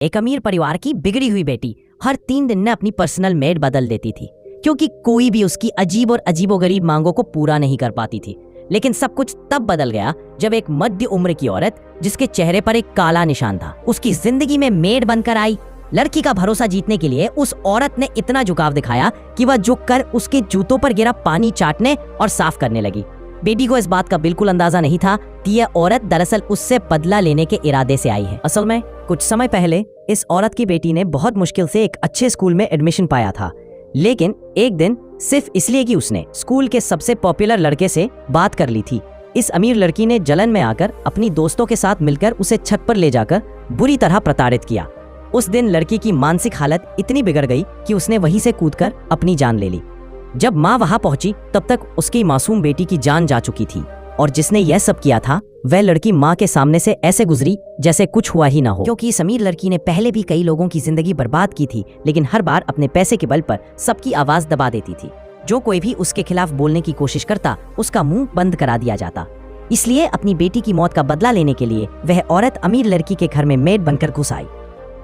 एक अमीर परिवार की बिगड़ी हुई बेटी हर 3 दिन में अपनी पर्सनल मेड बदल देती थी, क्योंकि कोई भी उसकी अजीब और अजीबोगरीब मांगों को पूरा नहीं कर पाती थी। लेकिन सब कुछ तब बदल गया जब एक मध्य उम्र की औरत, जिसके चेहरे पर एक काला निशान था, उसकी जिंदगी में मेड बनकर आई। लड़की का भरोसा जीतने के लिए उस औरत ने इतना झुकाव दिखाया कि वह झुक कर उसके जूतों पर गिरा पानी चाटने और साफ करने लगी। बेटी को इस बात का बिल्कुल अंदाजा नहीं था कि यह औरत दरअसल उससे बदला लेने के इरादे से आई है। असल में कुछ समय पहले इस औरत की बेटी ने बहुत मुश्किल से एक अच्छे स्कूल में एडमिशन पाया था, लेकिन एक दिन सिर्फ इसलिए कि उसने स्कूल के सबसे पॉपुलर लड़के से बात कर ली थी, इस अमीर लड़की ने जलन में आकर अपनी दोस्तों के साथ मिलकर उसे छत पर ले जाकर बुरी तरह प्रताड़ित किया। उस दिन लड़की की मानसिक हालत इतनी बिगड़ गई कि उसने वहीं से कूदकर अपनी जान ले ली। जब माँ वहां पहुंची तब तक उसकी मासूम बेटी की जान जा चुकी थी, और जिसने यह सब किया था वह लड़की माँ के सामने से ऐसे गुजरी जैसे कुछ हुआ ही ना हो। क्योंकि इस अमीर लड़की ने पहले भी कई लोगों की जिंदगी बर्बाद की थी, लेकिन हर बार अपने पैसे के बल पर सबकी आवाज दबा देती थी। जो कोई भी उसके खिलाफ बोलने की कोशिश करता उसका मुंह बंद करा दिया जाता। इसलिए अपनी बेटी की मौत का बदला लेने के लिए वह औरत अमीर लड़की के घर में मेड बनकर घुस आई।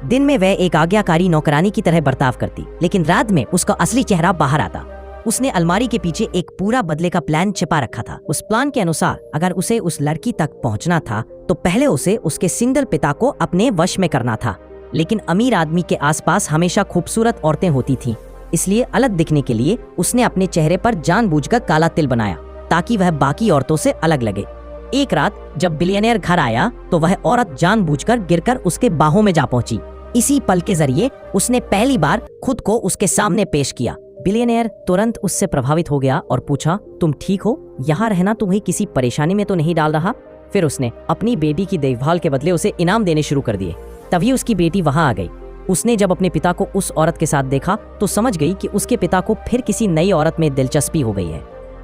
दिन में वह एक आज्ञाकारी नौकरानी की तरह बर्ताव करती, लेकिन रात में उसका असली चेहरा बाहर आता। उसने अलमारी के पीछे एक पूरा बदले का प्लान छिपा रखा था। उस प्लान के अनुसार अगर उसे उस लड़की तक पहुंचना था तो पहले उसे उसके सिंगल पिता को अपने वश में करना था। लेकिन अमीर आदमी के आसपास हमेशा खूबसूरत औरतें होती थीं, इसलिए अलग दिखने के लिए उसने अपने चेहरे पर जानबूझकर काला तिल बनाया ताकि वह बाकी औरतों से अलग लगे। एक रात जब बिलियनियर घर आया तो वह औरत जानबूझकर गिरकर उसके बाहों में जा पहुंची। इसी पल के जरिए उसने पहली बार खुद को उसके सामने पेश किया। बिलियनियर तुरंत उससे प्रभावित हो गया और पूछा, तुम ठीक हो? यहाँ रहना तुम्हें किसी परेशानी में तो नहीं डाल रहा? फिर उसने अपनी बेटी की देखभाल के बदले उसे इनाम देने शुरू कर दिए। तभी उसकी बेटी वहां आ गई। उसने जब अपने पिता को उस औरत के साथ देखा तो समझ गई कि उसके पिता को फिर किसी नई औरत में दिलचस्पी हो गई है।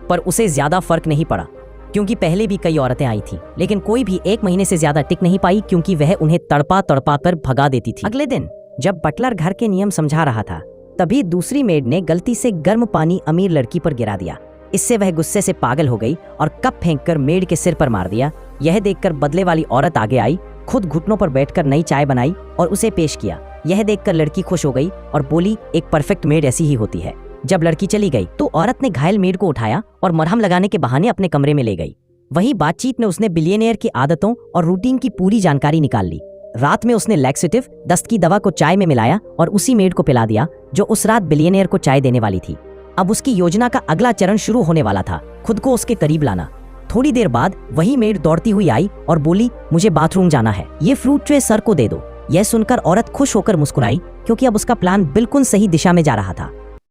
पर उसे ज्यादा फर्क नहीं पड़ा, क्योंकि पहले भी कई औरतें आई थी, लेकिन कोई भी 1 महीने से ज्यादा टिक नहीं पाई, क्योंकि वह उन्हें तड़पा तड़पा कर भगा देती थी। अगले दिन जब बटलर घर के नियम समझा रहा था, तभी दूसरी मेड ने गलती से गर्म पानी अमीर लड़की पर गिरा दिया। इससे वह गुस्से से पागल हो गई और कप फेंककर मेड के सिर पर मार दिया। यह देखकर बदले वाली औरत आगे आई, खुद घुटनों पर बैठकर नई चाय बनाई और उसे पेश किया। यह देखकर लड़की खुश हो गई और बोली, एक परफेक्ट मेड ऐसी ही होती है। जब लड़की चली गई तो औरत ने घायल मेड को उठाया और मरहम लगाने के बहाने अपने कमरे में ले गई। वहीं बातचीत में उसने बिलियनियर की आदतों और रूटीन की पूरी जानकारी निकाल ली। रात में उसने लैक्सेटिव, दस्त की दवा को चाय में मिलाया और उसी मेड को पिला दिया जो उस रात बिलियनियर को चाय देने वाली थी। अब उसकी योजना का अगला चरण शुरू होने वाला था, खुद को उसके करीब लाना। थोड़ी देर बाद वही मेड दौड़ती हुई आई और बोली, मुझे बाथरूम जाना है, ये फ्रूट ट्रे सर को दे दो। यह सुनकर औरत खुश होकर मुस्कुराई, क्योंकि अब उसका प्लान बिल्कुल सही दिशा में जा रहा था।